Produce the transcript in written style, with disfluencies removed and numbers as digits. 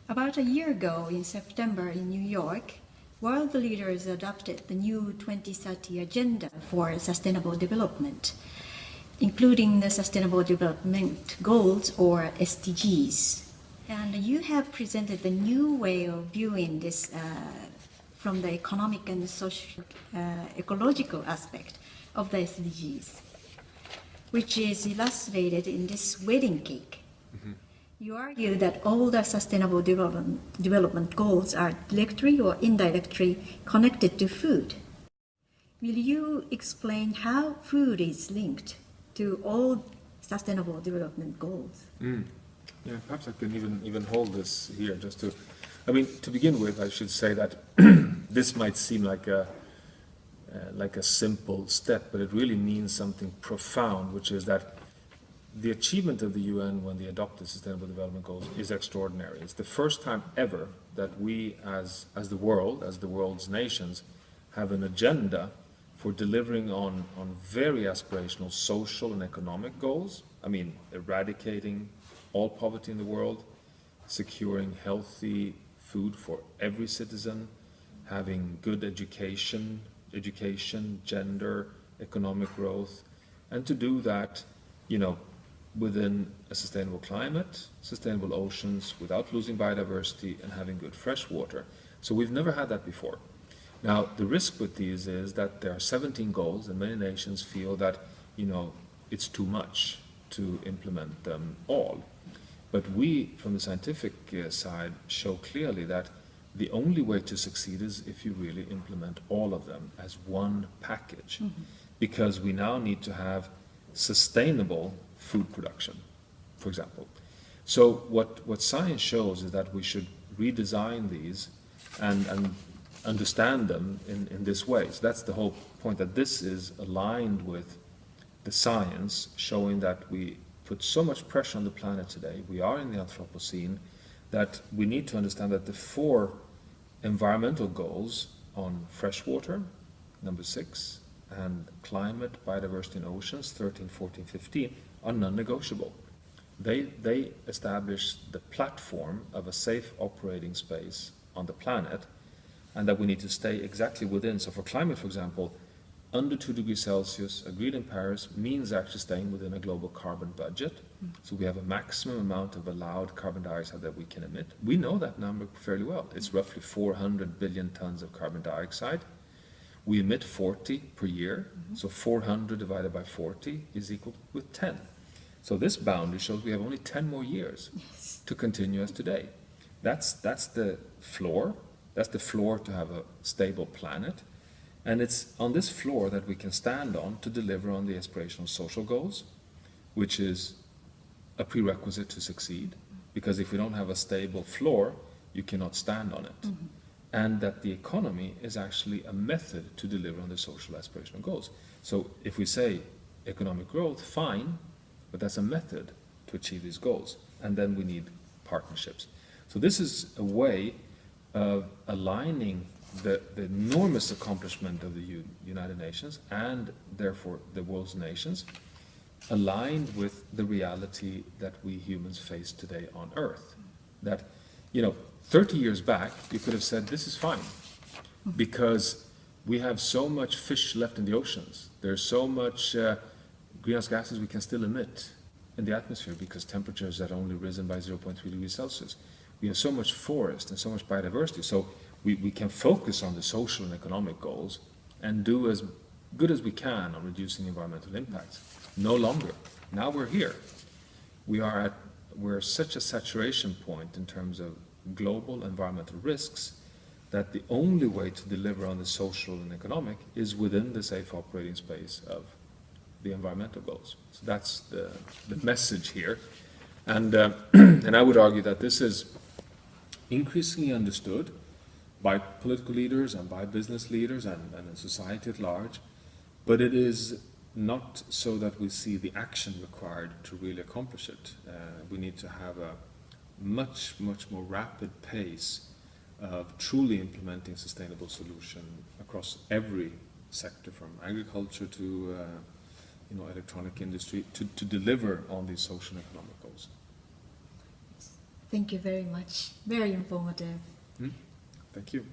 About a year ago, in September in New York, world leaders adopted the new 2030 Agenda for Sustainable Development, including the Sustainable Development Goals, or SDGs. And you have presented the new way of viewing this from the economic and social, ecological aspect of the SDGs, which is illustrated in this wedding cake. Mm-hmm. You argue that all the sustainable development goals are directly or indirectly connected to food. Will you explain how food is linked to all sustainable development goals? Yeah, perhaps I can even hold this here just to, to begin with, I should say that this might seem like a simple step, but it really means something profound, which is that the achievement of the UN when they adopted Sustainable Development Goals is extraordinary. It's the first time ever that we as the world's nations, have an agenda for delivering on very aspirational social and economic goals. Eradicating all poverty in the world, securing healthy food for every citizen, having good education, gender, economic growth, and to do that, within a sustainable climate, sustainable oceans, without losing biodiversity, and having good fresh water. So we've never had that before. Now, the risk with these is that there are 17 goals, and many nations feel that, it's too much to implement them all. But we, from the scientific side, show clearly that the only way to succeed is if you really implement all of them as one package. Mm-hmm. Because we now need to have sustainable food production, for example. So what science shows is that we should redesign these and understand them in this way. So that's the whole point, that this is aligned with the science, showing that we put so much pressure on the planet today, we are in the Anthropocene, that we need to understand that the 4 environmental goals on freshwater, number 6, and climate, biodiversity and oceans, 13, 14, 15, are non-negotiable. They establish the platform of a safe operating space on the planet, and that we need to stay exactly within. So for climate, for example, under 2 degrees Celsius, agreed in Paris, means actually staying within a global carbon budget. Mm-hmm. So we have a maximum amount of allowed carbon dioxide that we can emit. We know that number fairly well. It's roughly 400 billion tons of carbon dioxide. We emit 40 per year, mm-hmm. So 400 divided by 40 is equal with 10. So this boundary shows we have only 10 more years to continue as today. That's the floor. That's the floor to have a stable planet. And it's on this floor that we can stand on to deliver on the aspirational social goals, which is a prerequisite to succeed. Because if we don't have a stable floor, you cannot stand on it. Mm-hmm. And that the economy is actually a method to deliver on the social aspirational goals. So if we say economic growth, fine, but that's a method to achieve these goals. And then we need partnerships. So this is a way of aligning the enormous accomplishment of the United Nations, and therefore the world's nations, aligned with the reality that we humans face today on Earth. That, 30 years back, you could have said, this is fine, because we have so much fish left in the oceans. There's so much greenhouse gases we can still emit in the atmosphere because temperatures have only risen by 0.3 degrees Celsius. We have so much forest and so much biodiversity. So we can focus on the social and economic goals and do as good as we can on reducing environmental impacts. No longer. Now we're here. We're such a saturation point in terms of global environmental risks that the only way to deliver on the social and economic is within the safe operating space of the environmental goals. So that's the message here. And I would argue that this is increasingly understood by political leaders and by business leaders and in society at large, but it is not so that we see the action required to really accomplish it. We need to have a much more rapid pace of truly implementing sustainable solution across every sector, from agriculture to electronic industry, to deliver on these social and economic goals. Thank you very much. Very informative. Thank you.